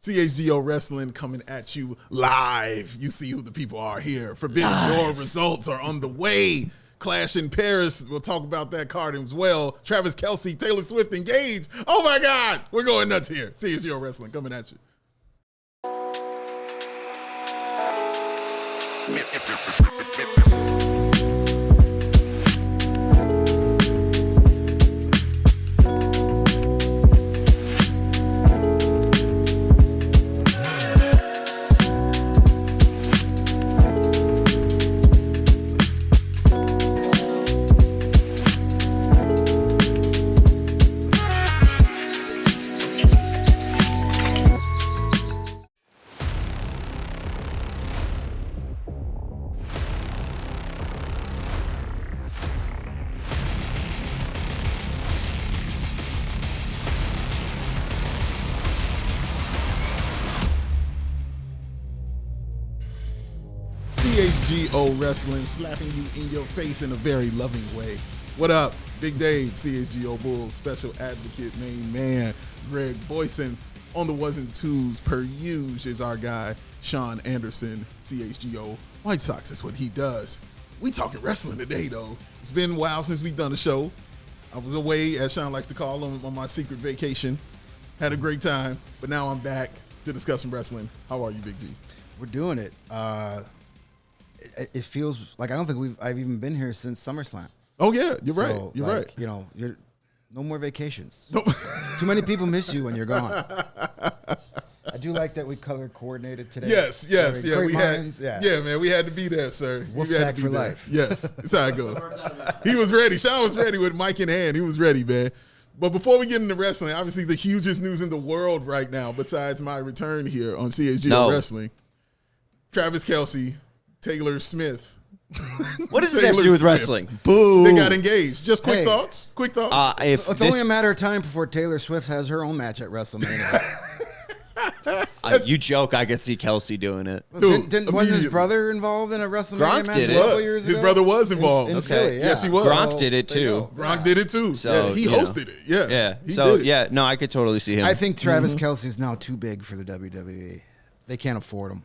CHGO Wrestling coming at you live. You see who the people are here. Forbidden Door results are on the way. Clash in Paris. We'll talk about that card as well. Travis Kelce, Taylor Swift engaged. Oh my God, we're going nuts here. CHGO Wrestling coming at you. CHGO Wrestling, slapping you in your face in a very loving way. What up? Big Dave, CHGO Bulls, special advocate, main man, Greg Boysen. On the ones and twos, per usual, is our guy, Sean Anderson, CHGO White Sox. Is what he does. We talking wrestling today, though. It's been a while since we've done a show. I was away, as Sean likes to call them, on my secret vacation. Had a great time, but now I'm back to discuss some wrestling. How are you, Big G? We're doing it. It feels like I don't think I've even been here since SummerSlam. Oh yeah, you're right. You're right. You know, you're no more vacations. Nope. Too many people miss you when you're gone. I do like that we color coordinated today. Yes, yeah, we had, yeah, man, we had to be there, sir. Wolfpack for life. Yes, that's how it goes. He was ready. Sean was ready with mic in hand. He was ready, man. But before we get into wrestling, obviously the hugest news in the world right now, besides my return here on CHGO Wrestling, Travis Kelce, Taylor Smith. What does this have to do with wrestling? Boo. They got engaged. Just quick thoughts. Quick thoughts. It's only a matter of time before Taylor Swift has her own match at WrestleMania. You joke. I could see Kelce doing it. Wasn't his brother involved in a WrestleMania match a couple years ago? His brother was involved. In Philly, yeah. Yes, he was. Gronk did it too. Gronk did it too. So, he hosted it. Yeah. Yeah. He So, did it. yeah, no, I could totally see him. I think Travis Kelce is now too big for the WWE. They can't afford him.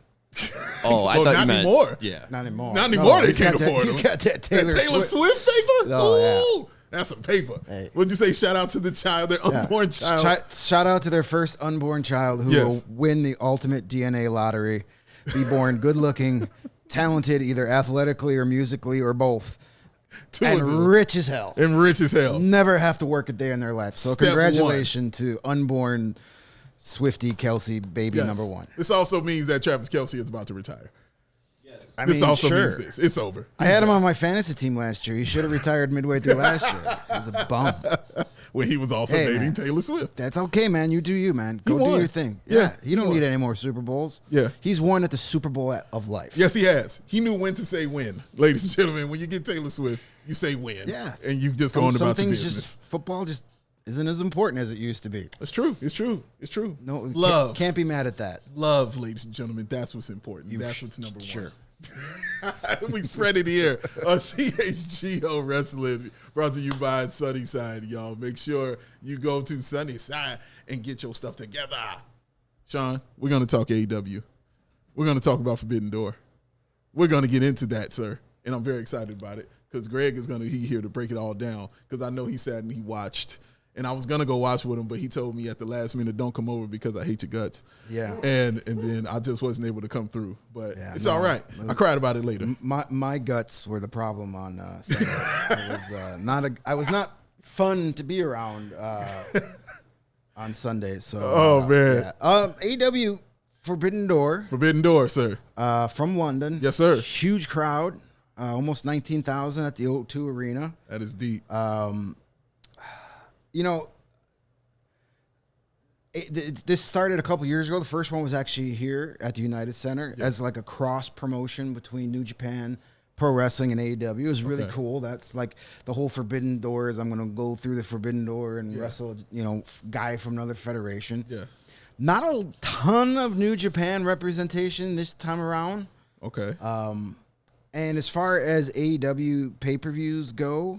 Oh, I thought not you meant anymore. Yeah. Not anymore. Not anymore. They can't afford him. He's got that Taylor Swift paper? Oh, Ooh, that's some paper. Hey. What'd you say? Shout out to the child, their unborn child. Shout out to their first unborn child who will win the ultimate DNA lottery. Be born good looking, talented, either athletically or musically or both. And rich as hell. And rich as hell. Never have to work a day in their life. So congratulations to unborn Swifty Kelce baby number one. This also means that Travis Kelce is about to retire. Yes. This also means this. It's over. I had him on my fantasy team last year. He should have retired midway through last year. It was a bum. When he was also dating Taylor Swift. That's okay, man. You do you, man. Go do your thing. Yeah. You don't need any more Super Bowls. Yeah. He's won at the Super Bowl of life. Yes, he has. He knew when to say when. Ladies and gentlemen, when you get Taylor Swift, you say when. Yeah. And you just go on about your business. Football just isn't as important as it used to be. It's true. It's true. It's true. No, love. Can't be mad at that. Love, ladies and gentlemen. That's what's important. That's what's number one. Sure. We spread it here on CHGO Wrestling, brought to you by Sunnyside, y'all. Make sure you go to Sunnyside and get your stuff together. Sean, we're going to talk AEW. We're going to talk about Forbidden Door. We're going to get into that, sir, and I'm very excited about it because Greg is going to be here to break it all down because I know he sat and he watched. And I was going to go watch with him, but he told me at the last minute, don't come over because I hate your guts. Yeah. And then I just wasn't able to come through. But it's all right. I cried about it later. My guts were the problem on Sunday. I was not fun to be around on Sunday. So, man. Yeah. AEW Forbidden Door. Forbidden Door, sir. From London. Yes, sir. Huge crowd. Almost 19,000 at the O2 Arena. That is deep. You know, this started a couple years ago. The first one was actually here at the United Center as like a cross promotion between New Japan Pro Wrestling and AEW. It was really cool. That's like the whole Forbidden Doors. I'm going to go through the Forbidden Door and wrestle, guy from another federation. Yeah. Not a ton of New Japan representation this time around. Okay. And as far as AEW pay-per-views go,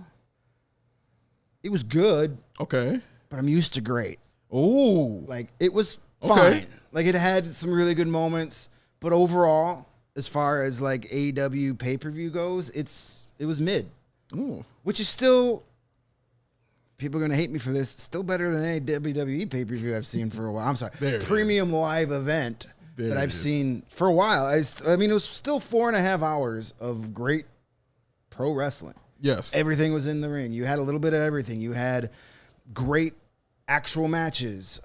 it was good. Okay. But I'm used to great. Ooh. Like, it was Okay. fine. Like it had some really good moments, but overall, as far as like AEW pay-per-view goes, it was mid. Ooh. Which is still, people are going to hate me for this, still better than any WWE pay-per-view I've seen for a while. I'm sorry. Premium live event that I've seen for a while. I mean, it was still 4.5 hours of great pro wrestling. Yes. Everything was in the ring. You had a little bit of everything. You had great actual matches,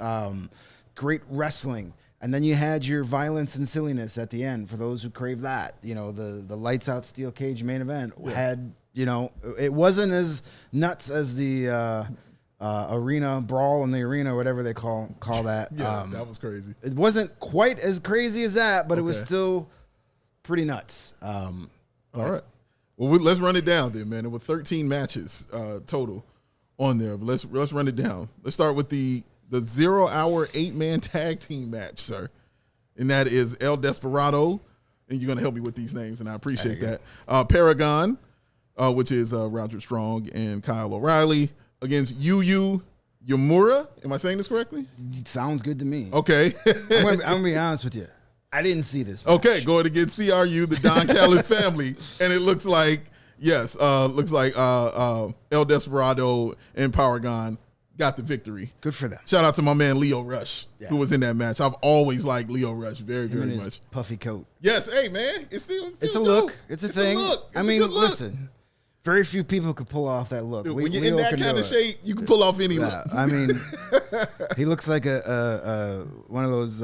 great wrestling. And then you had your violence and silliness at the end for those who crave that. You know, the lights out steel cage main event had, you know, it wasn't as nuts as the arena brawl in the arena, or whatever they call that. Yeah, that was crazy. It wasn't quite as crazy as that, but it was still pretty nuts. All right. Well, let's run it down then, man. There were 13 matches total on there. But let's run it down. Let's start with the 0-hour 8-man tag team match, sir. And that is El Desperado. And you're going to help me with these names, and I appreciate that. Paragon, which is Roger Strong and Kyle O'Reilly, against Yu Yamura. Am I saying this correctly? It sounds good to me. Okay. I'm going to be honest with you. I didn't see this match. Okay, going against CRU, the Don Callis family. And it looks like, El Desperado and Paragon got the victory. Good for them. Shout out to my man Leo Rush, who was in that match. I've always liked Leo Rush very, very much. Puffy coat. Yes, hey man, it's still it's a dope. look. It's a thing. I mean, listen, very few people could pull off that look. Dude, when you're in that kind of shape, you can pull off any look. I mean, he looks like a one of those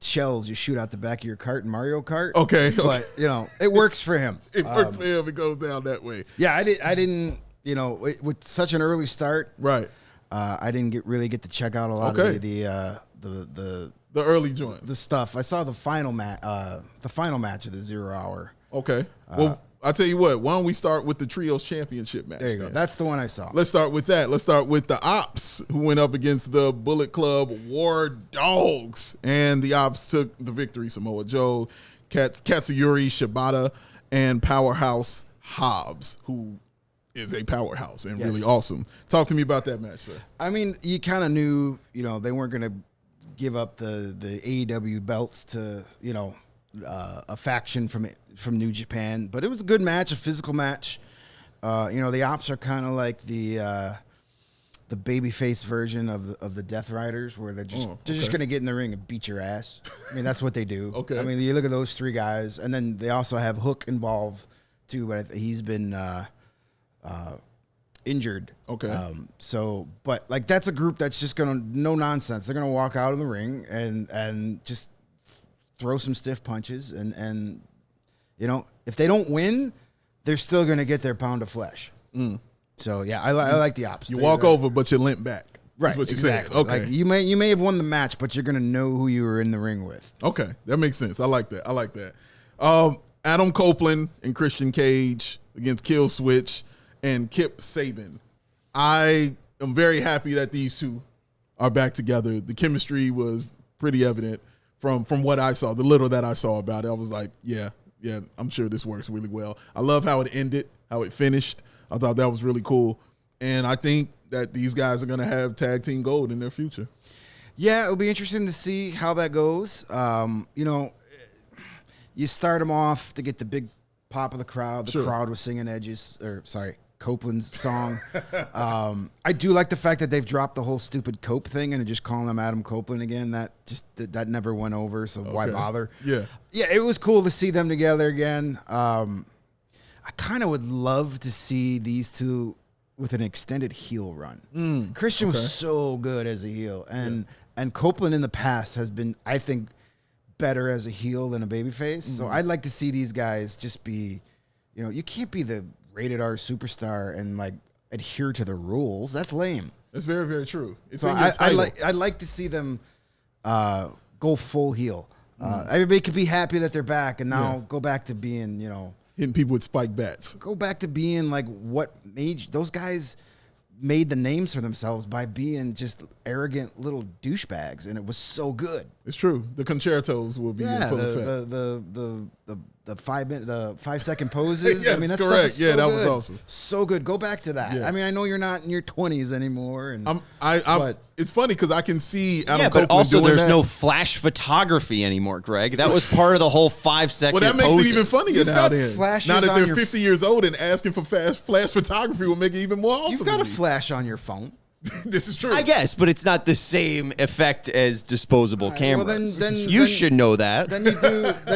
shells you shoot out the back of your cart in Mario Kart. Okay. But you know, it works for him. It works for him. It goes down that way. Yeah, I didn't. You know, with such an early start, right? I didn't really get to check out a lot of the early joint, the stuff. I saw the final match of the 0 hour. Okay. Well, I'll tell you what. Why don't we start with the Trios Championship match? There you go. That's the one I saw. Let's start with that. Let's start with the Ops, who went up against the Bullet Club War Dogs, and the Ops took the victory. Samoa Joe, Katsuyori Shibata, and Powerhouse Hobbs, who is a powerhouse and really awesome. Talk to me about that match, sir. I mean, you kind of knew, you know, they weren't going to give up the AEW belts to, you know, a faction from New Japan, but it was a good match, a physical match. You know, the Ops are kind of like the babyface version of the Death Riders, where they're just going to get in the ring and beat your ass. I mean, that's what they do. Okay. I mean, you look at those three guys, and then they also have Hook involved too, but he's been injured. Okay. But like that's a group that's just gonna no nonsense. They're gonna walk out of the ring and just throw some stiff punches and you know, if they don't win, they're still gonna get their pound of flesh. So yeah, I like the Ops. You walk over, but you limp back. Right. That's what you're exactly. saying. Okay. Like you may have won the match, but you're gonna know who you were in the ring with. Okay, that makes sense. I like that. Adam Copeland and Christian Cage against Kill Switch and Kip Saban. I am very happy that these two are back together. The chemistry was pretty evident from what I saw, the little that I saw about it. I was like, yeah, I'm sure this works really well. I love how it ended, how it finished. I thought that was really cool. And I think that these guys are going to have tag team gold in their future. Yeah, it'll be interesting to see how that goes. You know, you start them off to get the big pop of the crowd. The crowd was singing Copeland's song. I do like the fact that they've dropped the whole stupid Cope thing and just calling him Adam Copeland again. That never went over, so why bother? Yeah, it was cool to see them together again. I kind of would love to see these two with an extended heel run. Christian was so good as a heel, and Copeland in the past has been, I think, better as a heel than a babyface. So I'd like to see these guys just be, you know, you can't be the rated R superstar and like adhere to the rules. That's lame. That's very, very true. It's so in your title. I'd like to see them go full heel. Everybody could be happy that they're back and now go back to being, you know, hitting people with spike bats. Go back to being like what made those guys made the names for themselves by being just arrogant little douchebags, and it was so good. It's true. The concertos will be in full effect. The 5-second poses. Yes, I mean, that's correct. So that good. was awesome. So good. Go back to that. Yeah. I mean, I know you're not in your 20s anymore, and but it's funny because I can see Adam Yeah, Copeland but also doing there's that. no flash photography anymore, Greg. That was part of the whole 5-second. Well, that makes poses. it even funnier You've now. got Then, flashes now that on they're your 50 years old and asking for flash photography will make it even more awesome. you've got to a me. flash on your phone. This is true. I guess, but it's not the same effect as disposable cameras. Well, then you should know that.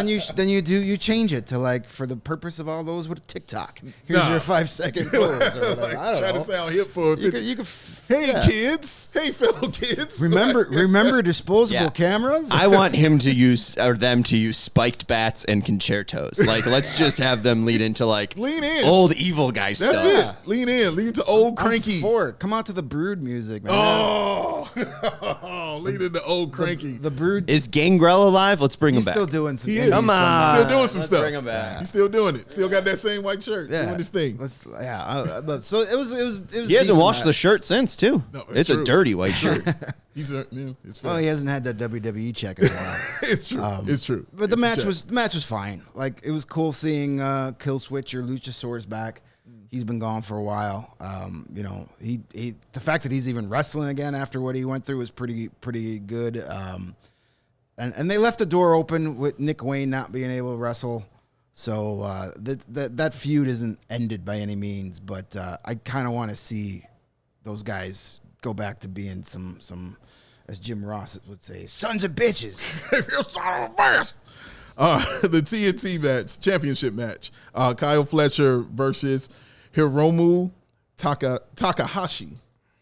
You change it to like for the purpose of all those with TikTok. Here's Nah. your 5-second pose. Or whatever. Like, I don't trying know. to sound hip for a You 50. could, Hey yeah. kids, hey fellow kids. Remember disposable Yeah. cameras? I want him to use or them to use spiked bats and concertos. Like, let's just have them lead into like Lean in. old evil guy That's stuff. it. Lean in. Lean to old cranky. I'm for it. Come out to the Brood music, man. Oh, lean into old cranky. The Brood. Is Gangrel alive? Let's bring He's him back. still doing some. He indie is. Come on. Still doing some Let's stuff. bring him back. He's still doing it. Still got that same white shirt. Doing his thing. So it was. He hasn't washed the shirt since too. No, it's true. a dirty white shirt. It's fair. Well, he hasn't had that WWE check in a while. It's true. It's true. But the It's a match check. was fine. Like it was cool seeing Killswitch or Luchasaurus back. He's been gone for a while. He the fact that he's even wrestling again after what he went through was pretty good. And they left the door open with Nick Wayne not being able to wrestle. So that feud isn't ended by any means. But I kind of want to see those guys go back to being some, as Jim Ross would say, sons of bitches. The TNT match, championship match. Kyle Fletcher versus Hiromu Takahashi.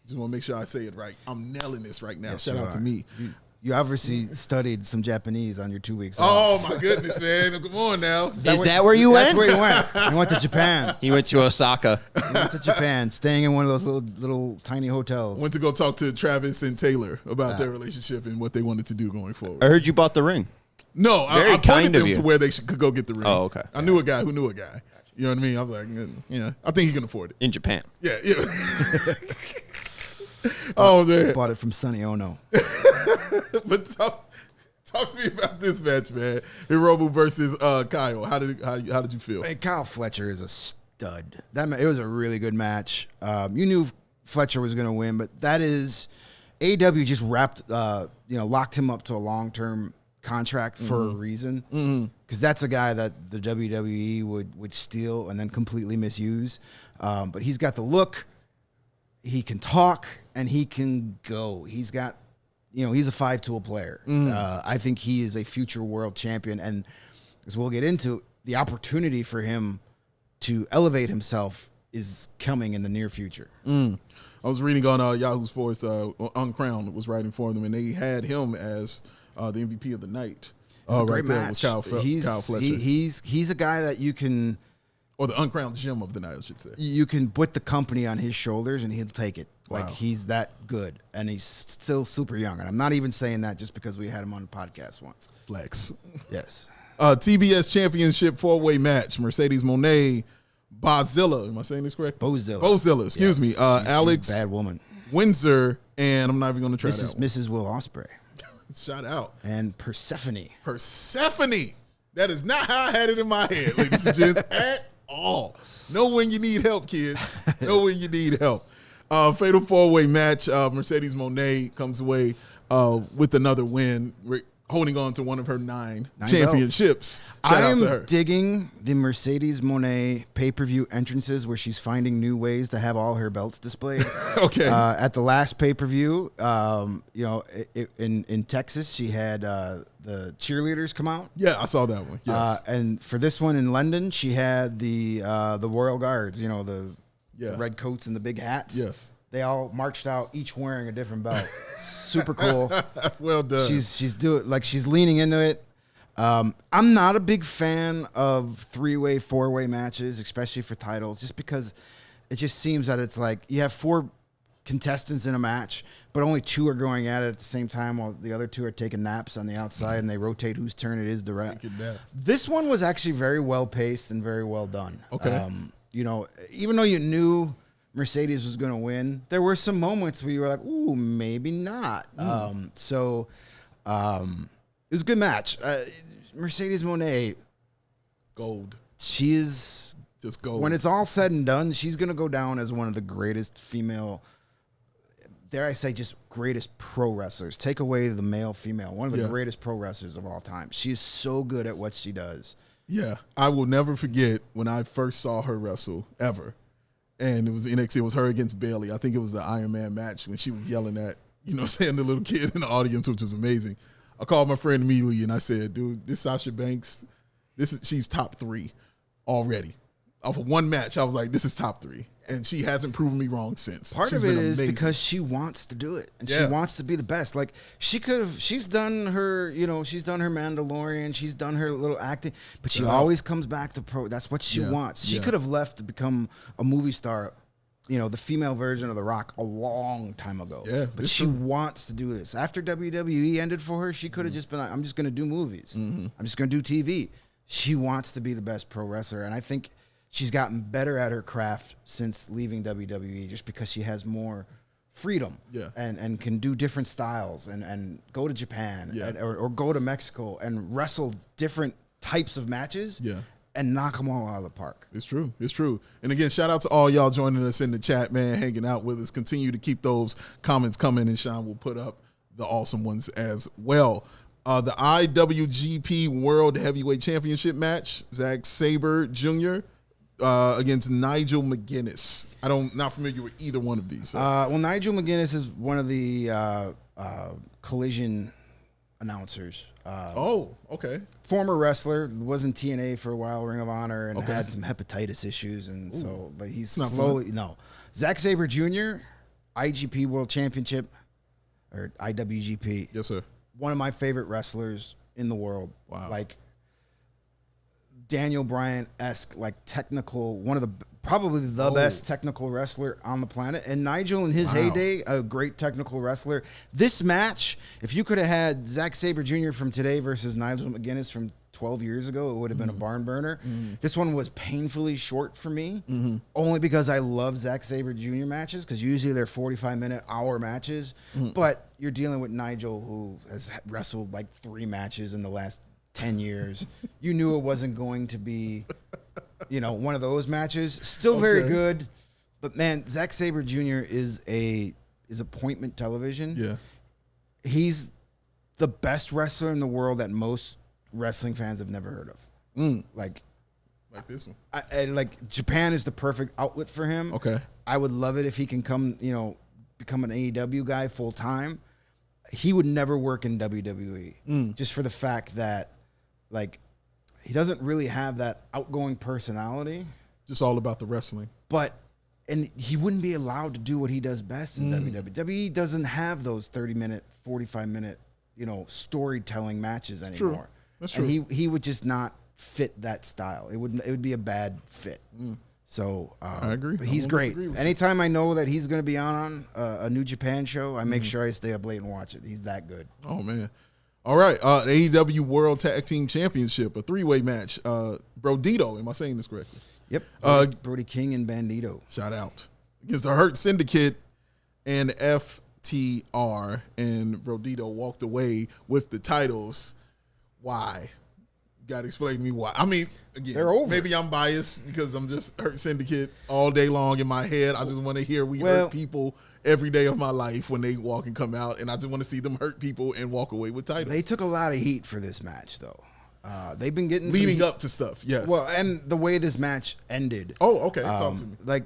Just want to make sure I say it right. I'm nailing this right now. Yes, Shout you out to are. me. You obviously studied some Japanese on your 2 weeks Oh off. my goodness, man! Come on now. Is that where you That's went? where you went. You went to Japan. He went to Osaka. You went to Japan, staying in one of those little tiny hotels. Went to go talk to Travis and Taylor about their relationship and what they wanted to do going forward. I heard you bought the ring. No, Very I pointed kind of them you. to where they could go get the ring. Oh, okay. I knew a guy who knew a guy. You know what I mean? I was like, I think he can afford it. In Japan. Yeah. Oh man. Bought it from Sonny Ono. But talk to me about this match, man. Hiromu versus Kyle. How did you feel? Hey, Kyle Fletcher is a stud. It was a really good match. You knew Fletcher was going to win, but that is AEW just locked him up to a long-term contract for a reason. Because that's a guy that the WWE would steal and then completely misuse. But he's got the look. He can talk and he can go. He's got, he's a 5-tool player. I think he is a future world champion. And as we'll get into, the opportunity for him to elevate himself is coming in the near future. I was reading on Yahoo Sports, Uncrowned was writing for them, and they had him as the MVP of the night. It's a great right there match. was Kyle Fletcher. He's a guy that you can... Or the Uncrowned Gem of the night, I should say. You can put the company on his shoulders and he'll take it. Wow. Like he's that good, and he's still super young. And I'm not even saying that just because we had him on the podcast once. Flex. Yes. TBS Championship 4-way match. Mercedes Moné, Bozilla. Am I saying this correct? Bozilla. Excuse me. She's Alex a bad woman. Windsor, and I'm not even going to try that one. Mrs. Will Ospreay Shout out. and Persephone. Persephone. That is not how I had it in my head, ladies and gents, at all. Know when you need help, kids. Know when you need help. Fatal 4-way match. Mercedes Moné comes away with another win, holding on to one of her nine championships. Shout out to her. I'm digging the Mercedes Moné pay-per-view entrances where she's finding new ways to have all her belts displayed. Okay. At the last pay-per-view, in Texas, she had the cheerleaders come out. Yeah, I saw that one. Yes. And for this one in London, she had the Royal Guards, the red coats and the big hats. Yes. They all marched out, each wearing a different belt. Super cool. Well done. She's leaning into it. I'm not a big fan of 3-way, 4-way matches, especially for titles, just because it just seems that it's like you have 4 contestants in a match, but only 2 are going at it at the same time while the other 2 are taking naps on the outside, and they rotate whose turn it is to rep. This one was actually very well paced and very well done. Okay. Even though you knew Mercedes was going to win. There were some moments where you were like, ooh, maybe not. It was a good match. Mercedes Moné, Gold. She is just gold. When it's all said and done, she's going to go down as one of the greatest female, dare I say, just greatest pro wrestlers. Take away the male, female. One of the greatest pro wrestlers of all time. She's so good at what she does. Yeah. I will never forget when I first saw her wrestle, ever. And it was NXT. It was her against Bayley. I think it was the Iron Man match when she was yelling at, you know what I'm saying, the little kid in the audience, which was amazing. I called my friend immediately and I said, dude, this Sasha Banks, she's top 3 already. Off of one match, I was like, this is top 3. And she hasn't proven me wrong since. Part of it is because she wants to do it. And she wants to be the best. Like, she's done her Mandalorian, she's done her little acting, but she always comes back to pro. That's what she wants. She could have left to become a movie star, the female version of The Rock a long time ago. Yeah, but she wants to do this. After WWE ended for her, she could have just been like, I'm just going to do movies. I'm just going to do TV. She wants to be the best pro wrestler. And I think she's gotten better at her craft since leaving WWE just because she has more freedom and can do different styles and go to Japan or go to Mexico and wrestle different types of matches and knock them all out of the park. It's true. It's true. And again, shout out to all y'all joining us in the chat, man, hanging out with us. Continue to keep those comments coming, and Sean will put up the awesome ones as well. The IWGP World Heavyweight Championship match, Zack Sabre Jr. Against Nigel McGuinness. Not familiar with either one of these. So. Well, Nigel McGuinness is one of the Collision announcers. Okay. Former wrestler, was in TNA for a while, Ring of Honor, and had some hepatitis issues, and so like he's slowly Zack Sabre Jr., IGP World Championship, or IWGP. Yes, sir. One of my favorite wrestlers in the world. Wow. Like Daniel Bryan-esque, like technical, probably the best technical wrestler on the planet. And Nigel in his heyday, a great technical wrestler. This match, if you could have had Zack Sabre Jr. from today versus Nigel McGuinness from 12 years ago, it would have been a barn burner. This one was painfully short for me, only because I love Zack Sabre Jr. matches, because usually they're 45-minute, hour matches. But you're dealing with Nigel, who has wrestled like 3 matches in the last 10 years. You knew it wasn't going to be, one of those matches. Still very good, but man, Zack Sabre Jr. is appointment television. Yeah, he's the best wrestler in the world that most wrestling fans have never heard of. Like this one. Like Japan is the perfect outlet for him. Okay, I would love it if he can come, become an AEW guy full time. He would never work in WWE just for the fact that, like, he doesn't really have that outgoing personality. Just all about the wrestling. And he wouldn't be allowed to do what he does best in WWE. WWE doesn't have those 30-minute, 45-minute, storytelling matches anymore. True. That's true. And he would just not fit that style. It would be a bad fit. So I agree. But he's great. Anytime I know that he's going to be on a New Japan show, I make sure I stay up late and watch it. He's that good. Oh, man. All right. The AEW World Tag Team Championship, a 3-way match. Brodito, am I saying this correctly? Yep. Brody King and Bandito. Shout out. Against the Hurt Syndicate and FTR. And Brodito walked away with the titles. Why? Got to explain to me why. I mean, again, they're over. Maybe I'm biased because I'm just Hurt Syndicate all day long in my head. I just want to hear hurt people every day of my life when they walk and come out, and I just want to see them hurt people and walk away with titles. They took a lot of heat for this match, though. They've been getting leading up to stuff. Yes. Well, and the way this match ended. Oh, okay. Talk to me.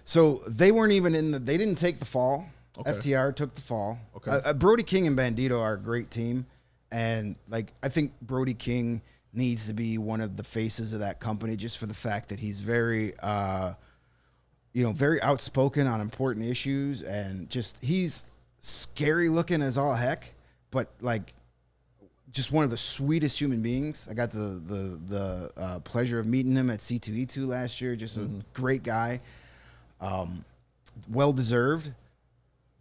So they weren't even they didn't take the fall. Okay. FTR took the fall. Okay. Brody King and Bandito are a great team, and I think Brody King needs to be one of the faces of that company just for the fact that he's very, very outspoken on important issues, and just he's scary looking as all heck, but just one of the sweetest human beings. I got the pleasure of meeting him at C2E2 last year. Just a great guy, well deserved.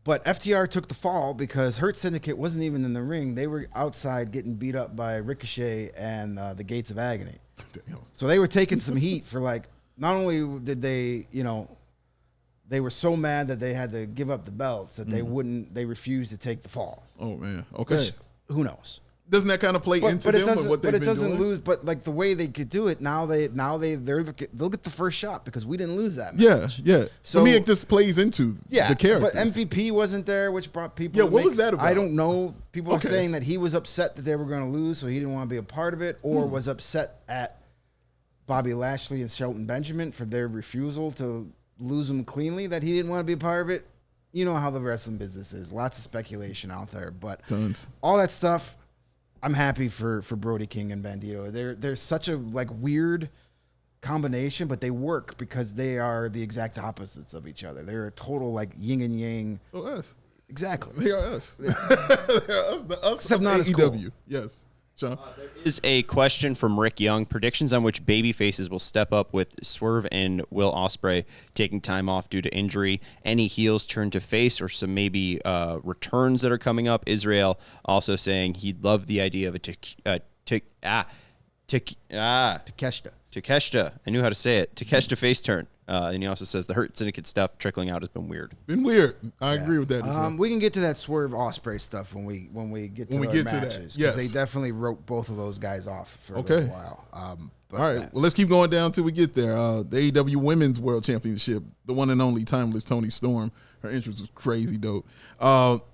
But FTR took the fall because Hurt Syndicate wasn't even in the ring. They were outside getting beat up by Ricochet and the Gates of Agony. Damn. So they were taking some heat for not only did they, they were so mad that they had to give up the belts that they refused to take the fall. Oh man. Okay. Which, who knows? Doesn't that kind of play into But it them doesn't. and what they've But it been doesn't doing? lose. But like the way they could do it now, they'll get the first shot because we didn't lose that match. Yeah. So For me, it just plays into the characters. But MVP wasn't there, which brought people. Yeah, to what was that about? I don't know. People are Okay. saying that he was upset that they were going to lose, so he didn't want to be a part of it, or was upset at Bobby Lashley and Shelton Benjamin for their refusal to lose him cleanly, that he didn't want to be a part of it. You know how the wrestling business is. Lots of speculation out there, but Tons. all that stuff. I'm happy for Brody King and Bandito. They're such a like weird combination, but they work because they are the exact opposites of each other. They're a total like yin and yang. So us. Exactly. They are us. They are us. The us Except of not as AEW. cool. Yes. Sean. There is a question from Rick Young. Predictions on which baby faces will step up with Swerve and Will Ospreay taking time off due to injury. Any heels turn to face or some maybe returns that are coming up. Israel also saying he'd love the idea of a Takeshita. I knew how to say it. Takeshita face turn. And he also says the Hurt Syndicate stuff trickling out has been weird. Been weird. I agree with that. as well. We can get to that Swerve Ospreay stuff when we get to the matches. Yes. They definitely wrote both of those guys off for a Okay. little while. But All right. Well, let's keep going down till we get there. The AEW Women's World Championship, the one and only timeless Toni Storm. Her entrance was crazy dope.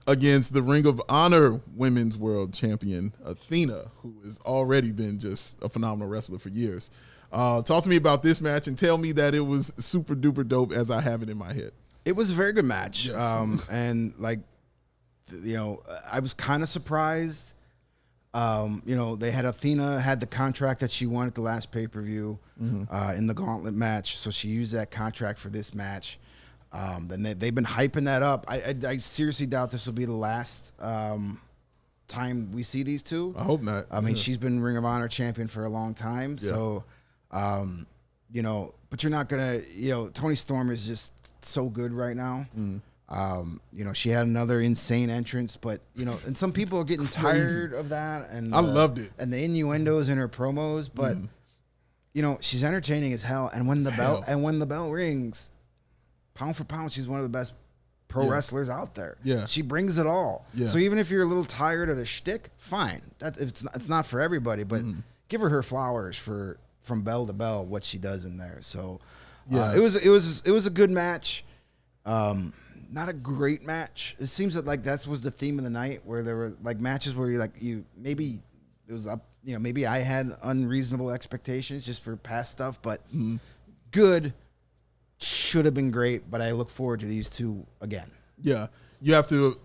Against the Ring of Honor Women's World Champion, Athena, who has already been just a phenomenal wrestler for years. Talk to me about this match and tell me that it was super duper dope as I have it in my head. It was a very good match. Yes. And like, I was kind of surprised. They had Athena had the contract that she won at the last pay-per-view in the gauntlet match. So she used that contract for this match. Then they've been hyping that up. I seriously doubt this will be the last time we see these two. I hope not. I mean, she's been Ring of Honor champion for a long time. Yeah. So, but you're not going to, Toni Storm is just so good right now. She had another insane entrance, but, and some people are getting tired of that. And I loved it. And the innuendos in her promos, but, she's entertaining as hell. And when the bell rings, pound for pound, she's one of the best pro wrestlers out there. Yeah. She brings it all. Yeah. So even if you're a little tired of the shtick, fine. It's not for everybody, but give her flowers from bell to bell what she does in there. So it was a good match. Not a great match. It seems that like that was the theme of the night, where there were like matches where maybe it was up, maybe I had unreasonable expectations just for past stuff, but good. Should have been great, but I look forward to these two again. Yeah, you have to.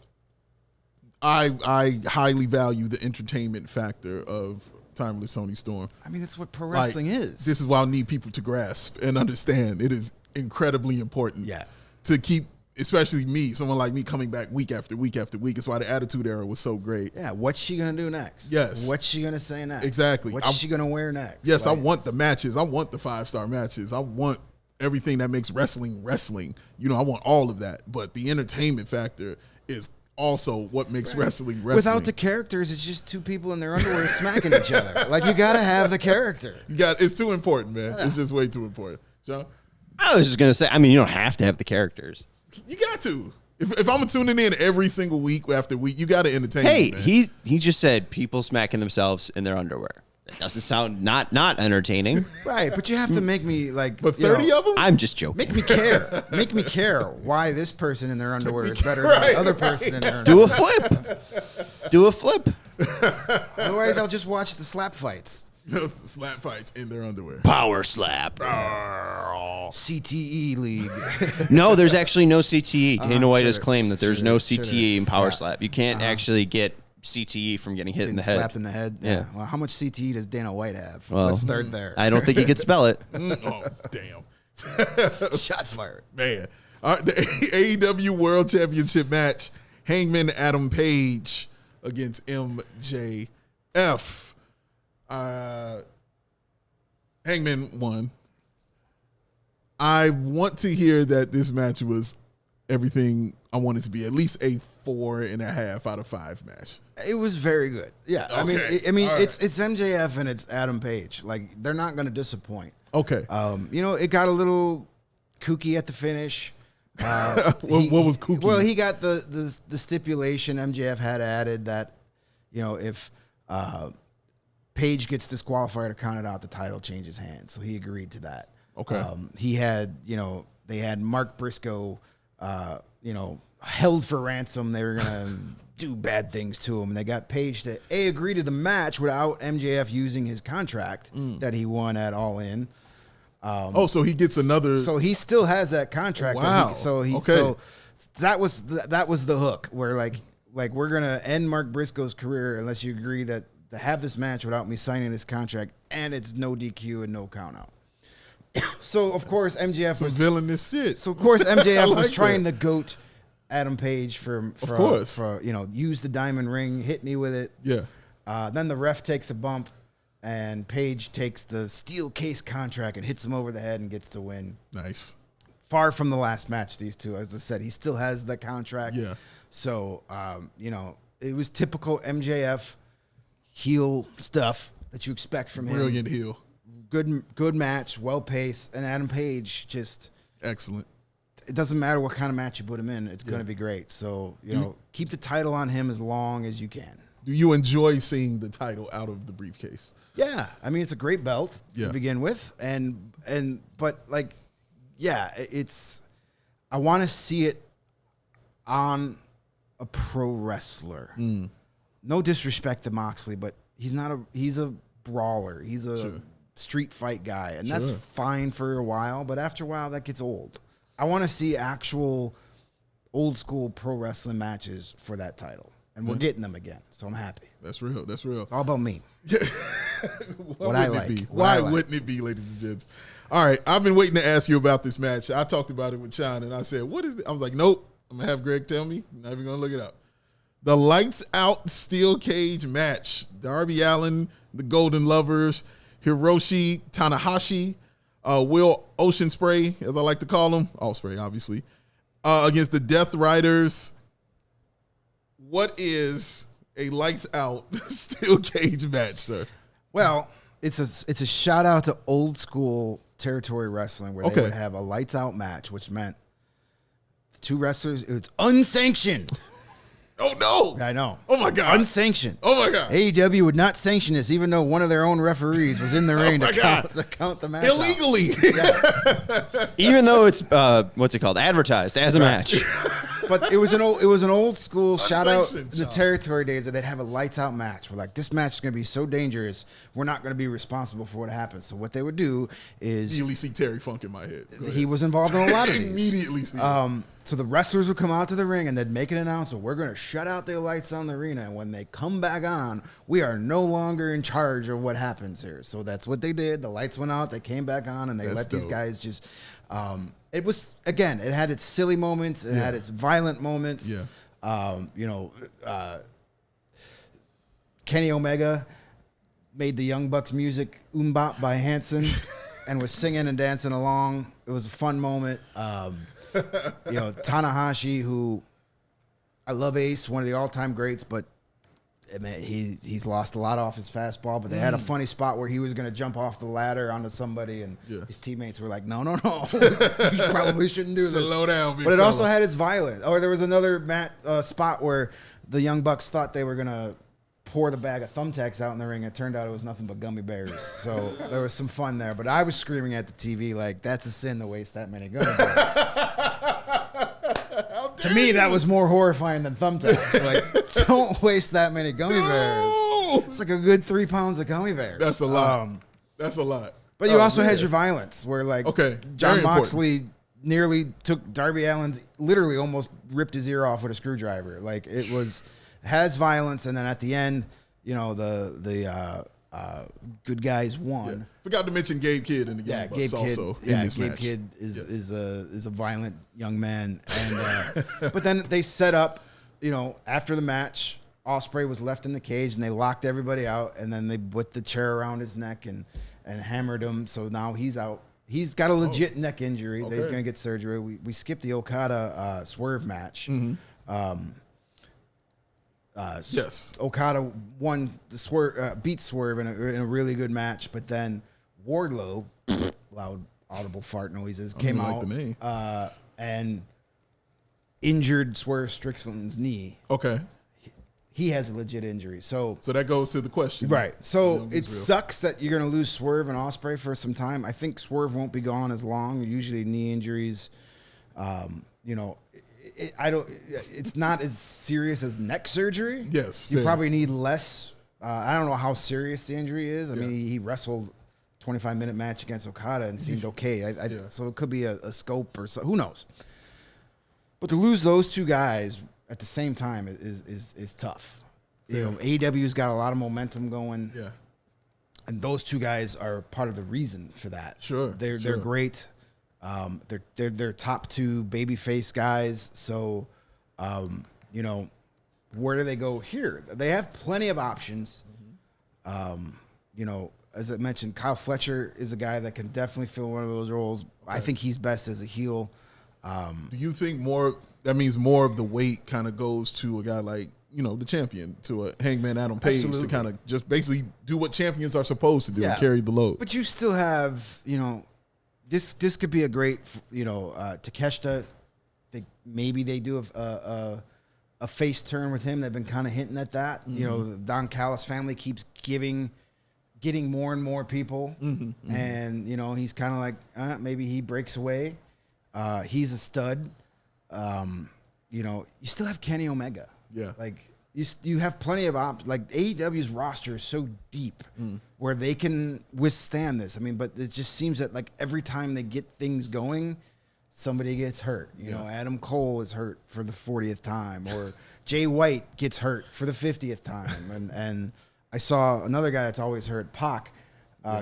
I highly value the entertainment factor of timeless Toni Storm. I mean, that's what pro wrestling is. This is why I need people to grasp and understand. It is incredibly important. Yeah. To keep, especially me, someone like me, coming back week after week after week. It's why the Attitude Era was so great. Yeah. What's she gonna do next? Yes. What's she gonna say next? Exactly. What's she gonna wear next? Yes, I want the matches. I want the 5-star matches. I want everything that makes wrestling. I want all of that. But the entertainment factor is also what makes wrestling. Without the characters, it's just two people in their underwear smacking each other. Like, you gotta have the character. It's too important, man. Yeah. It's just way too important. John? I was just going to say, I mean, you don't have to have the characters. You got to. If I'm tuning in every single week after week, you got to entertain me, man. He just said people smacking themselves in their underwear. That doesn't sound not entertaining. Right, but you have to make me like. But 30 of them? I'm just joking. Make me care. Make me care why this person in their underwear is better than the other person in their underwear. Do a flip. Do a flip. Otherwise, I'll just watch the slap fights. Those slap fights in their underwear. Power slap. CTE league. No, there's actually no CTE. Dana White has should've- claimed that there's no should've- CTE in power yeah. slap. You can't actually get CTE from getting hit in the head. Slapped in the head. Yeah. Well, how much CTE does Dana White have? Well, Let's start there. I don't think he could spell it. Oh, damn. Shots fired. Man. All right, the AEW World Championship match, Hangman Adam Page against MJF. Hangman won. I want to hear that this match was everything I wanted to be, at least a 4.5 out of 5 match. It was very good. Yeah. Okay. I mean, All it's MJF and it's Adam Page. Like, they're not going to disappoint. Okay. It got a little kooky at the finish. What was kooky? Well, he got the stipulation MJF had added that, if Page gets disqualified or counted out, the title changes hands. So he agreed to that. Okay. He had, they had Mark Briscoe, held for ransom. They were going to do bad things to him. And they got Page to agree to the match without MJF using his contract that he won at All In. So he gets another. So he still has that contract. Wow. So that was the hook where like we're gonna end Mark Briscoe's career unless you agree that to have this match without me signing this contract, and it's no DQ and no count out. So of course MJF was villainous shit. So of course MJF was like trying that. to goat Adam Page for use the diamond ring, hit me with it. Yeah. Then the ref takes a bump. And Page takes the steel case contract and hits him over the head and gets the win. Nice. Far from the last match, these two. As I said, he still has the contract. Yeah. So, it was typical MJF heel stuff that you expect from him. Brilliant heel. Good match, well paced. And Adam Page just... Excellent. It doesn't matter what kind of match you put him in. It's going to be great. So, keep the title on him as long as you can. Do you enjoy seeing the title out of the briefcase? Yeah, I mean it's a great belt to begin with, but it's. I want to see it on a pro wrestler. No disrespect to Moxley, but he's a brawler. He's a street fight guy, and that's fine for a while. But after a while, that gets old. I want to see actual old school pro wrestling matches for that title. And we're getting them again, so I'm happy. That's real. That's real. It's all about me. What I like. Why wouldn't it be, ladies and gents? All right, I've been waiting to ask you about this match. I talked about it with Sean, and I said, what is it? I was like, nope. I'm going to have Greg tell me. I'm not even going to look it up. The Lights Out Steel Cage match. Darby Allin, the Golden Lovers, Hiroshi Tanahashi, Will Ocean Spray, as I like to call him. Ospreay, obviously. Against the Death Riders. What is a lights out steel cage match, sir? Well, it's a shout out to old school territory wrestling where they would have a lights out match, which meant the two wrestlers, it's unsanctioned. Oh no. I know. Oh my God. Unsanctioned. Oh my God. AEW would not sanction this, even though one of their own referees was in the ring to count the match illegally. Even though it's what's it called? Advertised as a match. But it was an old school shout out in the territory days where they'd have a lights out match. We're like, this match is going to be so dangerous, we're not going to be responsible for what happens. So what they would do is immediately see Terry Funk in my head. He was involved in a lot of these. Immediately see. So the wrestlers would come out to the ring and they'd make an announcement. We're going to shut out the lights on the arena. And when they come back on, we are no longer in charge of what happens here. So that's what they did. The lights went out. They came back on and they let these guys just... it was, again, it had its silly moments. It had its violent moments. Yeah. Kenny Omega made the Young Bucks music Bop by Hanson and was singing and dancing along. It was a fun moment. Tanahashi, who I love Ace, one of the all-time greats, but he's lost a lot off his fastball. But they had a funny spot where he was going to jump off the ladder onto somebody, and his teammates were like, no. You probably shouldn't do this. Slow down, big But it fella. also had its violence. Or there was another spot where the Young Bucks thought they were going to pour the bag of thumbtacks out in the ring. It turned out it was nothing but gummy bears. So there was some fun there. But I was screaming at the TV like, that's a sin to waste that many gummy bears. To me, that was more horrifying than thumbtacks. Like, don't waste that many gummy bears. It's like a good 3 pounds of gummy bears. That's a lot. That's a lot. But you also had your violence, where like John Moxley nearly took Darby Allin's, literally almost ripped his ear off with a screwdriver. Like it has violence, and then at the end, the good guys won. Yeah. Forgot to mention Gabe Kidd in the Young Bucks also in this match. Gabe Kidd is a violent young man, and but then they set up, after the match, Ospreay was left in the cage, and they locked everybody out, and then they put the chair around his neck and hammered him. So now he's out. He's got a legit neck injury. He's going to get surgery. We skipped the Okada Swerve match. Yes, Okada won the Swerve, beat Swerve in a really good match, but then Wardlow, loud audible fart noises, came out, and injured Swerve Strickland's knee. Okay. He has a legit injury. So that goes to the question. Right. So it Israel. sucks that you're going to lose Swerve and Ospreay for some time. I think Swerve won't be gone as long. Usually knee injuries, it's not as serious as neck surgery. Yes. You fair. probably need less. I don't know how serious the injury is. I mean, he wrestled 25-minute match against Okada and seemed okay. So it could be a scope or so. Who knows? But to lose those two guys at the same time is tough. You know, AEW's got a lot of momentum going. Yeah. And those two guys are part of the reason for that. Sure. They're great. They're top two babyface guys. So, where do they go here? They have plenty of options. As I mentioned, Kyle Fletcher is a guy that can definitely fill one of those roles. Okay. I think he's best as a heel. Do you think that means more of the weight kind of goes to a guy like, the champion, to a Hangman Adam Page to kind of just basically do what champions are supposed to do and carry the load? But you still have, this could be a great, Takeshita. Maybe they do a face turn with him. They've been kind of hinting at that. Mm-hmm. The Don Callis family keeps getting more and more people. Mm-hmm. And, he's kind of like, maybe he breaks away. He's a stud. You still have Kenny Omega. Yeah. Like, you have plenty of options. Like, AEW's roster is so deep where they can withstand this. I mean, but it just seems that, like, every time they get things going, somebody gets hurt. You know, Adam Cole is hurt for the 40th time, or Jay White gets hurt for the 50th time. And I saw another guy that's always hurt, Pac,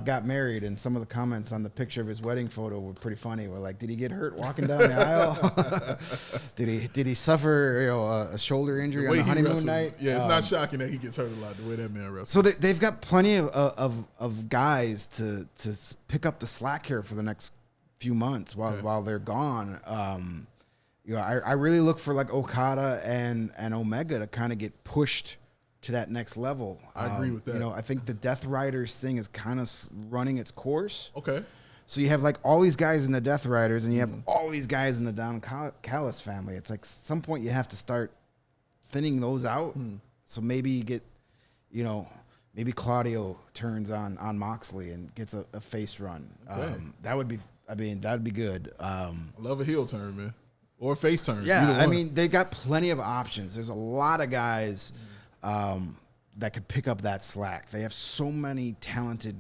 got married, and some of the comments on the picture of his wedding photo were pretty funny. We're like, did he get hurt walking down the aisle? Did he suffer a shoulder injury on the honeymoon night? Yeah, it's not shocking that he gets hurt a lot the way that man wrestles. So they've got plenty of guys to pick up the slack here for the next few months while they're gone. I really look for like Okada and Omega to kind of get pushed to that next level. I agree with that. I think the Death Riders thing is kind of running its course. Okay. So you have like all these guys in the Death Riders, and you have all these guys in the Don Callis family. It's like some point you have to start thinning those out. So maybe you get, maybe Claudio turns on Moxley and gets a face run. Okay. That'd be good. I love a heel turn, man, or a face turn. Yeah, I mean, they got plenty of options. There's a lot of guys that could pick up that slack. They have so many talented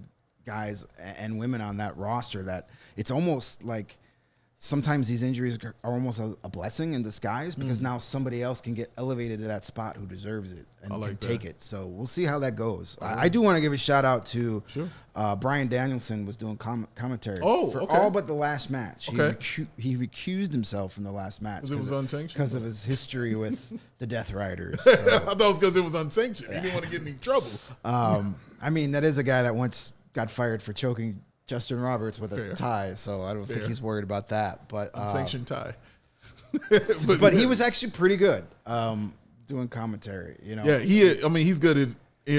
guys and women on that roster that it's almost like sometimes these injuries are almost a blessing in disguise, because now somebody else can get elevated to that spot who deserves it and can take it. So we'll see how that goes. I do want to give a shout out to Bryan Danielson was doing commentary for all but the last match. Okay. He recused himself from the last match because it was unsanctioned, because of his history with the Death Riders. So. I thought it was because it was unsanctioned. He didn't want to get in any trouble. I mean, that is a guy that once got fired for choking Justin Roberts with a tie, so I don't think he's worried about that. But unsanctioned tie. but he was actually pretty good doing commentary. Yeah, he's good at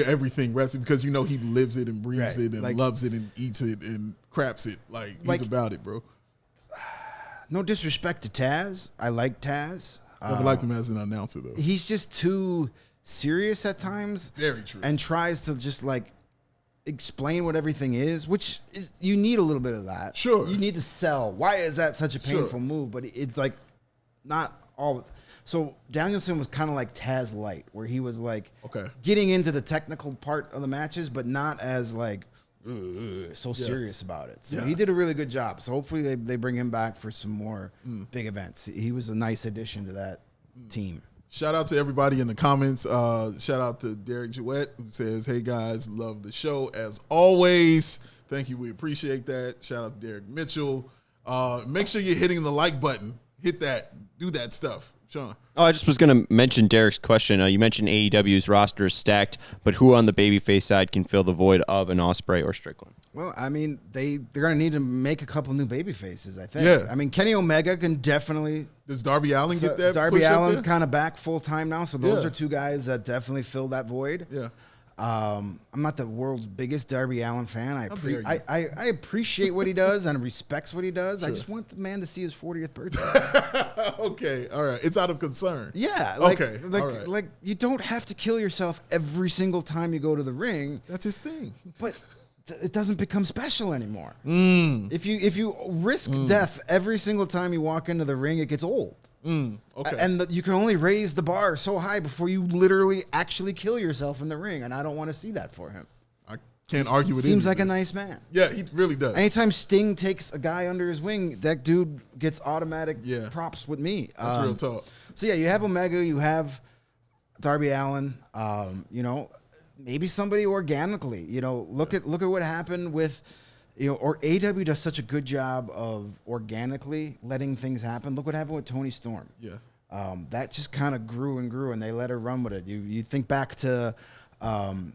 everything wrestling, because he lives it and breathes it and loves it and eats it and craps it. He's about it, bro. No disrespect to Taz, I like Taz. Never liked him as an announcer though. He's just too serious at times. Very true. And tries to just explain what everything is, which is, you need a little bit of that. Sure. You need to sell. Why is that such a painful move? But it's not all. So Danielson was kind of like Taz Light, where he was getting into the technical part of the matches, but not as serious about it. So he did a really good job. So hopefully they bring him back for some more big events. He was a nice addition to that team. Shout out to everybody in the comments. Shout out to Derek Jewett, who says, "Hey guys, love the show as always." Thank you. We appreciate that. Shout out to Derek Mitchell. Make sure you're hitting the like button. Hit that. Do that stuff. Sean. Oh, I just was going to mention Derek's question. You mentioned AEW's roster is stacked, but who on the babyface side can fill the void of an Ospreay or Strickland? Well, I mean, they're going to need to make a couple new baby faces, I think. Yeah. I mean, Kenny Omega can definitely... Does Darby Allin get that? Darby Allin's kind of back full-time now, so those are two guys that definitely fill that void. Yeah. I'm not the world's biggest Darby Allin fan. dare you. I appreciate what he does and respects what he does. I just want the man to see his 40th birthday. Okay, all right. It's out of concern. Yeah. All right. Like you don't have to kill yourself every single time you go to the ring. That's his thing. But it doesn't become special anymore. If you risk death every single time you walk into the ring, it gets old. Okay. And you can only raise the bar so high before you literally actually kill yourself in the ring, and I don't want to see that for him. I can't argue with Seems any like of a this. nice man. Yeah, he really does. Anytime Sting takes a guy under his wing, that dude gets automatic props with me. That's real talk. So yeah, you have Omega, you have Darby Allin. Maybe somebody organically. Look at what happened with. Or AEW does such a good job of organically letting things happen. Look what happened with Toni Storm. Yeah. That just kind of grew and grew, and they let her run with it. You think back to, the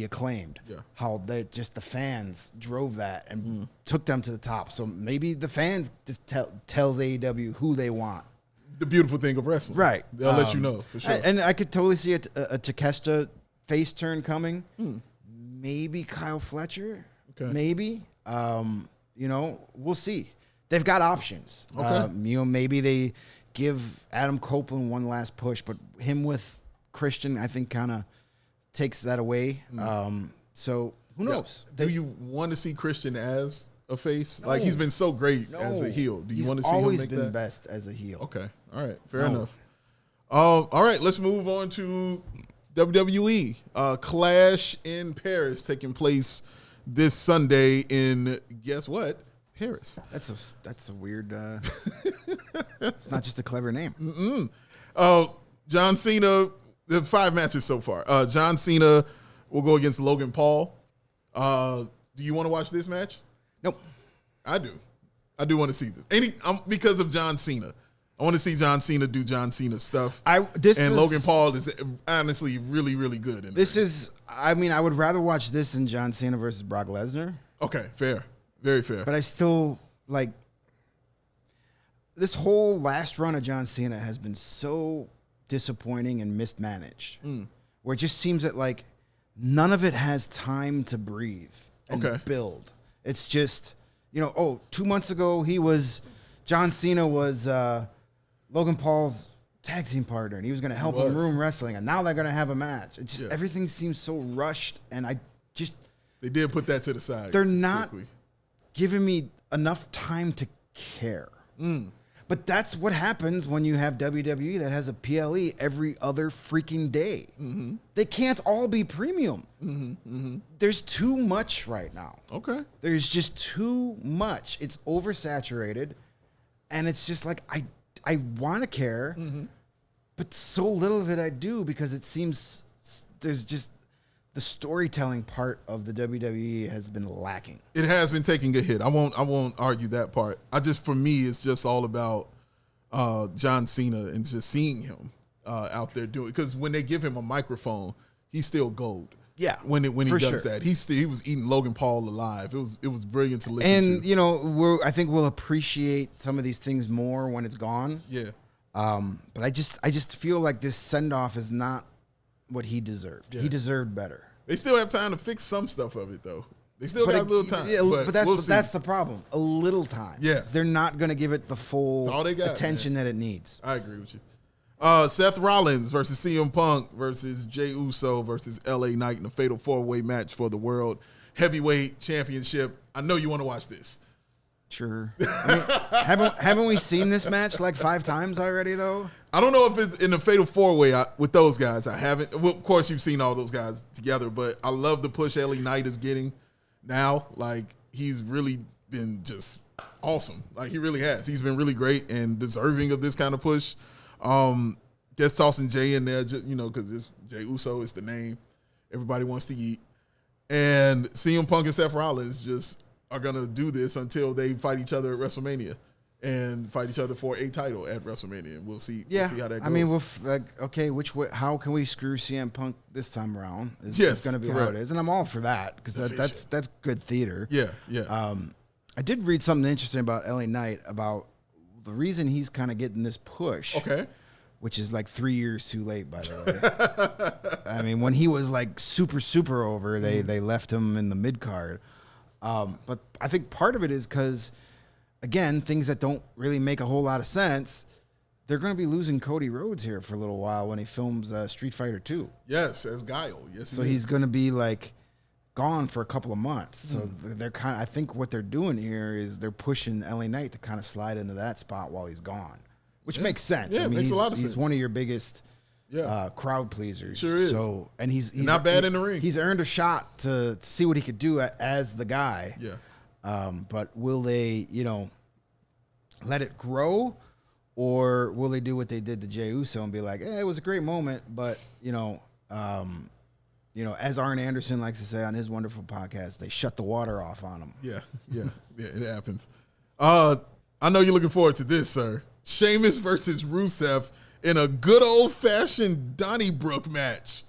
Acclaimed, how the fans drove that and took them to the top. So maybe the fans just tells AEW who they want. The beautiful thing of wrestling. Right. They'll let you know, for sure. And I could totally see a Takeshita face turn coming. Maybe Kyle Fletcher. Okay. Maybe. We'll see. They've got options. Okay. Maybe they give Adam Copeland one last push, but him with Christian, I think, kind of takes that away. So who knows? Do you want to see Christian as a face? Like, he's been so great as a heel. Do you want to see him make that? He's always been best as a heel. Okay. All right. Fair enough. All right. Let's move on to WWE. Clash in Paris taking place this Sunday in, guess what? Paris. That's a weird. It's not just a clever name. John Cena. There are 5 matches so far. John Cena will go against Logan Paul. Do you want to watch this match? Nope. I do. I do want to see this. Because of John Cena. I want to see John Cena do John Cena stuff. Logan Paul is honestly really, really good. I would rather watch this than John Cena versus Brock Lesnar. Okay, fair. Very fair. But I still, this whole last run of John Cena has been so disappointing and mismanaged. Where it just seems that, none of it has time to breathe and build. It's just, 2 months ago, John Cena was Logan Paul's tag team partner, and he was going to help him Room Wrestling, and now they're going to have a match. It just everything seems so rushed, and they did put that to the side. They're not giving me enough time to care. But that's what happens when you have WWE that has a PLE every other freaking day. They can't all be premium. There's too much right now. Okay. There's just too much. It's oversaturated, and it's just I want to care, but so little of it I do, because it seems there's just the storytelling part of the WWE has been lacking. It has been taking a hit. I won't argue that part. For me, it's just all about John Cena and just seeing him out there doing it. Because when they give him a microphone, he's still gold. Yeah, when he does that, he was eating Logan Paul alive. It was brilliant to listen to. And I think we'll appreciate some of these things more when it's gone. Yeah. But I just feel like this send off is not what he deserved. Yeah. He deserved better. They still have time to fix some stuff of it, though. They still got a little time. Yeah, but that's the problem. A little time. Yeah. They're not going to give it the full attention that it needs. I agree with you. Seth Rollins versus CM Punk versus Jey Uso versus LA Knight in a fatal 4-way match for the World Heavyweight Championship. I know you want to watch this. Sure. Haven't we seen this match 5 times already, though? I don't know if it's in a fatal 4-way with those guys. I haven't. Well, of course, you've seen all those guys together, but I love the push LA Knight is getting now. He's really been just awesome. He really has. He's been really great and deserving of this kind of push. Just tossing Jay in there, because it's Jey Uso is the name everybody wants to eat. And CM Punk and Seth Rollins just are going to do this until they fight each other at WrestleMania and fight each other for a title at WrestleMania. And we'll see how that goes. How can we screw CM Punk this time around? It's going to be how it is. And I'm all for that, because that's good theater. Yeah. I did read something interesting about LA Knight, about the reason he's kind of getting this push. Okay. which is like 3 years too late, by the way. I mean, when he was like super over, they left him in the mid card. But I think part of it is because, again, things that don't really make a whole lot of sense. They're going to be losing Cody Rhodes here for a little while when he films Street Fighter 2. Yes, as Guile. Yes. So he's going to be like gone for a couple of months. So they're kind of, I think what they're doing here is they're pushing LA Knight to kind of slide into that spot while he's gone, which makes sense. Yeah, I mean, makes a lot of sense. He's one of your biggest crowd pleasers. Sure is. So, and he's not bad in the ring. He's earned a shot to see what he could do as the guy. Yeah. But will they, let it grow? Or will they do what they did to Jey Uso and be like, it was a great moment, but, as Arn Anderson likes to say on his wonderful podcast, they shut the water off on him. Yeah, it happens. I know you're looking forward to this, sir. Sheamus versus Rusev in a good old-fashioned Donnybrook match.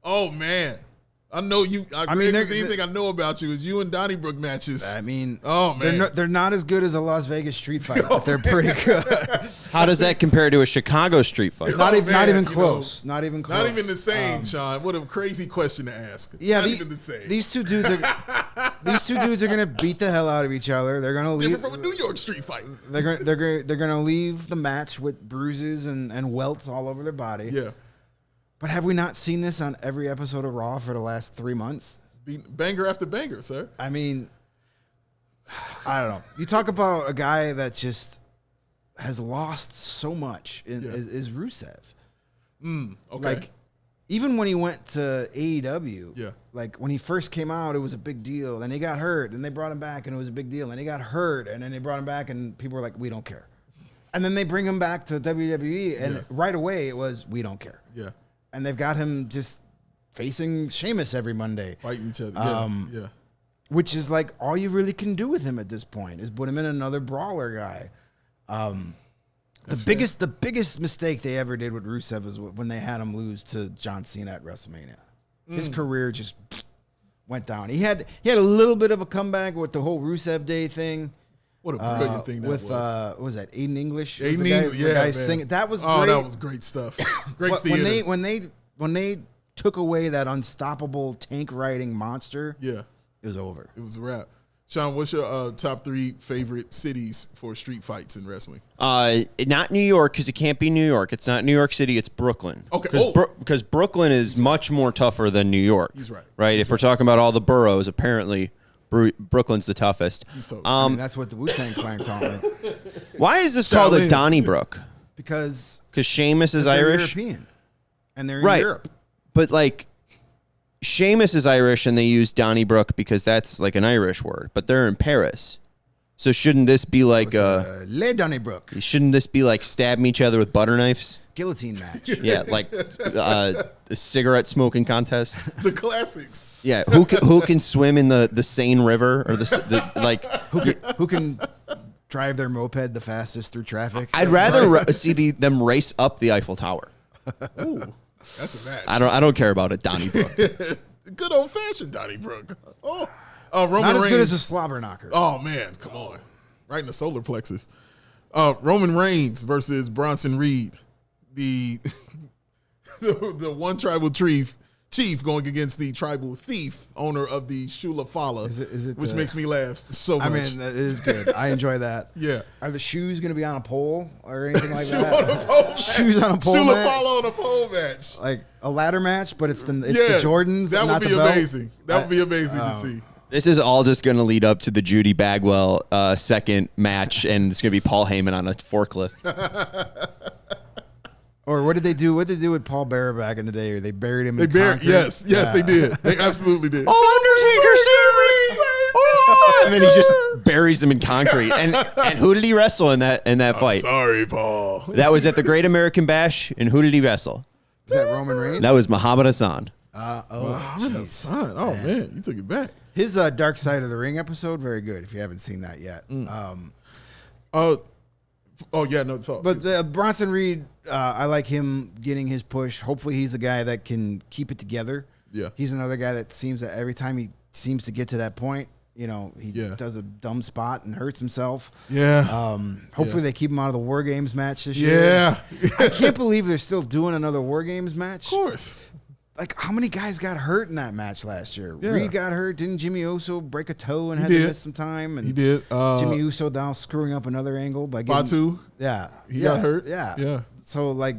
Oh, man. I know you. I mean, anything I know about you is you and Donnybrook matches. I mean, oh man, they're not as good as a Las Vegas street fight, but they're pretty good. How does that compare to a Chicago street fight? Not even close. Not even close. Not even the same, Sean. What a crazy question to ask. Yeah, not even the same. These two dudes are gonna beat the hell out of each other. They're gonna leave different from a New York street fight. They're gonna leave the match with bruises and welts all over their body. Yeah. But have we not seen this on every episode of Raw for the last 3 months? Banger after banger, sir. I mean, I don't know. You talk about a guy that just has lost so much is Rusev. Okay. Like, even when he went to AEW, yeah. Like when he first came out, it was a big deal. Then he got hurt, and they brought him back, and it was a big deal. Then he got hurt, and then they brought him back, and people were like, we don't care. And then they bring him back to WWE, and right away it was, we don't care. Yeah. And they've got him just facing Sheamus every Monday. Fighting each other. Yeah. Which is like all you really can do with him at this point is put him in another brawler guy. The biggest mistake they ever did with Rusev was when they had him lose to John Cena at WrestleMania. His career just went down. He had a little bit of a comeback with the whole Rusev Day thing. What a brilliant thing that was. What was that? Aiden English? Aiden English, the guy singing. That was great. Oh, that was great stuff. Great theater. When they took away that unstoppable tank riding monster, it was over. It was a wrap. Sean, what's your top 3 favorite cities for street fights in wrestling? Not New York, because it can't be New York. It's not New York City. It's Brooklyn. Okay. Because Brooklyn is much more tougher than New York. He's right. Right. If we're talking about all the boroughs, apparently Brooklyn's the toughest. I mean, that's what the Wu-Tang Clan taught me. Why is this called a Donnybrook? Because Sheamus is Irish, European, and they're in Europe. But like, Sheamus is Irish, and they use Donnybrook because that's like an Irish word. But they're in Paris, so shouldn't this be like Le Donnybrook? Shouldn't this be like stabbing each other with butter knives? Guillotine match. Yeah, like a cigarette smoking contest. The classics. Yeah, who can swim in the Seine River or the like who can drive their moped the fastest through traffic? I'd rather see them race up the Eiffel Tower. Ooh, that's a match. I don't care about it, Donnybrook. Good old fashioned Donnybrook. Roman Not as Reigns. good as a slobber knocker. Oh man, come on, right in the solar plexus. Roman Reigns versus Bronson Reed, the one tribal chief going against the tribal thief, owner of the Shula Fala, which makes me laugh so much. I mean, that is good. I enjoy that. Yeah. Are the shoes going to be on a pole or anything like Shoe that? on a pole Shoes on a pole Shula match? Fala on a pole match. Like a ladder match, but it's the Yeah, Jordans. That not would be the belt? amazing. That would be amazing to see. This is all just going to lead up to the Judy Bagwell second match, and it's going to be Paul Heyman on a forklift. Or what did they do? What did they do with Paul Bearer back in the day? They buried him in concrete? Yes, they did. They absolutely did. Undertaker, and then he just buries him in concrete. And who did he wrestle in that fight? Sorry, Paul. That was at the Great American Bash, and who did he wrestle? Was that Roman Reigns? That was Muhammad Hassan. Son. Oh man, you took it back. His Dark Side of the Ring episode, very good. If you haven't seen that yet. But Bronson Reed, I like him getting his push. Hopefully, he's a guy that can keep it together. Yeah, he's another guy that seems that every time he seems to get to that point, you know, he Yeah. does a dumb spot and hurts himself. Yeah. Hopefully they keep him out of the War Games match this year. Yeah. I can't believe they're still doing another War Games match. Of course. Like, how many guys got hurt in that match last year? Yeah. Reed got hurt. Didn't Jimmy Uso break a toe and had did. to miss some time? And He did. Jimmy Uso now screwing up another angle by getting Fatu. Yeah, He got hurt. Yeah, Yeah. So like,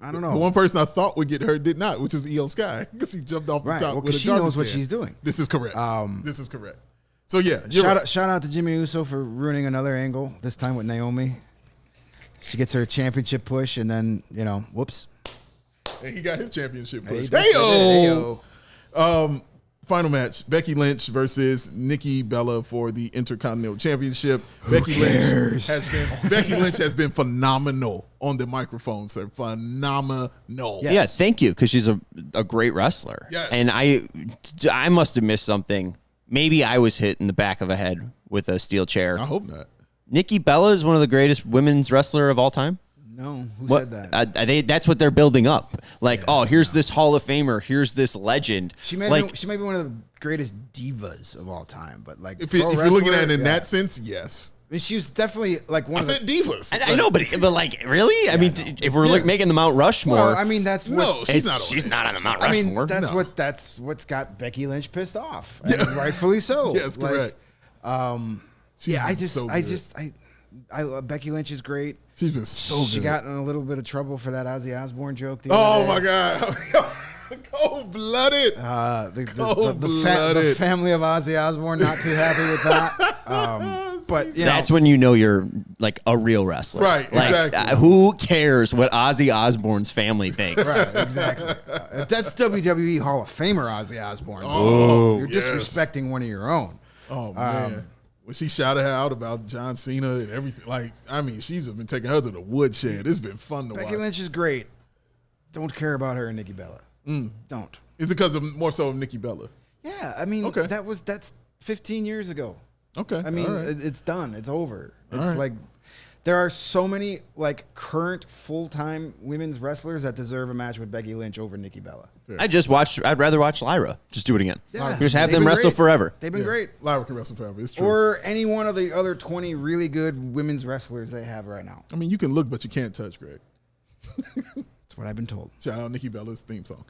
I don't know. The one person I thought would get hurt did not, which was Io Sky, because he jumped off the Right. top Well, with a because she garbage knows what can. she's doing. This is correct. This is correct. So yeah, you're right. Shout out to Jimmy Uso for ruining another angle. This time with Naomi. She gets her championship push, and then whoops. And he got his championship push. Heyo. Final match: Becky Lynch versus Nikki Bella for the Intercontinental Championship. Becky Lynch has been phenomenal on the microphone, sir. Phenomenal. Yes. Yeah, thank you, because she's a great wrestler. Yes. And I must have missed something. Maybe I was hit in the back of a head with a steel chair. I hope not. Nikki Bella is one of the greatest women's wrestler of all time. No, who said that? That's what they're building up. Like, here's this Hall of Famer. Here's this legend. She may be one of the greatest divas of all time. But like, If you're looking at it in that sense, yes. I mean, she was definitely like one I of the said divas. I know, but like, really? I mean, if we're like making the Mount Rushmore, Well, I mean, that's what, No, she's not on the Mount I mean, Rushmore. that's what's got Becky Lynch pissed off, and rightfully so. Yes, Like, correct. I love Becky Lynch is great. She's been so good. She got in a little bit of trouble for that Ozzy Osbourne joke. The Oh other my day. God. Cold-blooded. The family of Ozzy Osbourne not too happy with that. But That's when you know you're like a real wrestler. Right, Like, exactly. Who cares what Ozzy Osbourne's family thinks? right, exactly. That's WWE Hall of Famer Ozzy Osbourne. Oh, You're yes. disrespecting one of your own. Oh man, when she shouted her out about John Cena and everything, like, I mean, she's been taking her to the woodshed. It's been fun to Becky watch. Lynch is great. Don't care about her and Nikki Bella. Don't. Is it because of more so of Nikki Bella? Yeah, I mean, Okay. that's 15 years ago. Okay, I mean, all right. it's done. It's over. It's right. like there are so many like current full-time women's wrestlers that deserve a match with Becky Lynch over Nikki Bella. I'd rather watch Lyra. Just do it again. Yeah. Just have They've them been wrestle great. forever. They've been Yeah. great. Lyra can wrestle forever. It's true. Or any one of the other 20 really good women's wrestlers they have right now. I mean, you can look, but you can't touch, Greg. That's what I've been told. Shout out Nikki Bella's theme song.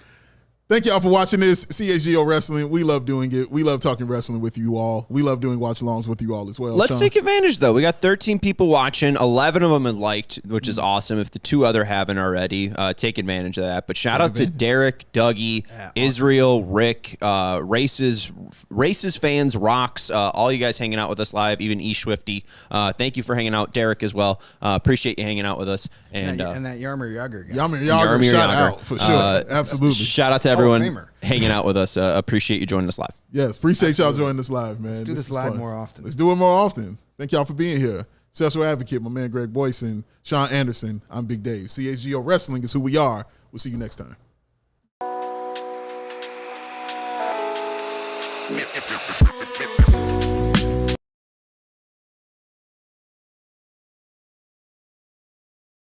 Thank y'all for watching this CHGO Wrestling. We love doing it. We love talking wrestling with you all. We love doing watch-alongs with you all as well. Let's Sean? take advantage, though. We got 13 people watching. 11 of them have liked, which is awesome. If the 2 other haven't already, take advantage of that. But shout out to Derek, Dougie, Israel, Rick, Races fans, Rocks, all you guys hanging out with us live, even E Swifty. Thank you for hanging out, Derek, as well. Appreciate you hanging out with us. And that Yarmer Yager guy. Yarmer Yarmir shout Yager. out for sure. Absolutely. Shout out to of everyone Famer. hanging out with us. Appreciate you joining us live. Yes, appreciate y'all joining us live, man. Let's do this is live fun. more often. Let's do it more often. Thank y'all for being here. Sexual Advocate, my man Greg Boysen, Sean Anderson. I'm Big Dave. CHGO Wrestling is who we are. We'll see you next time.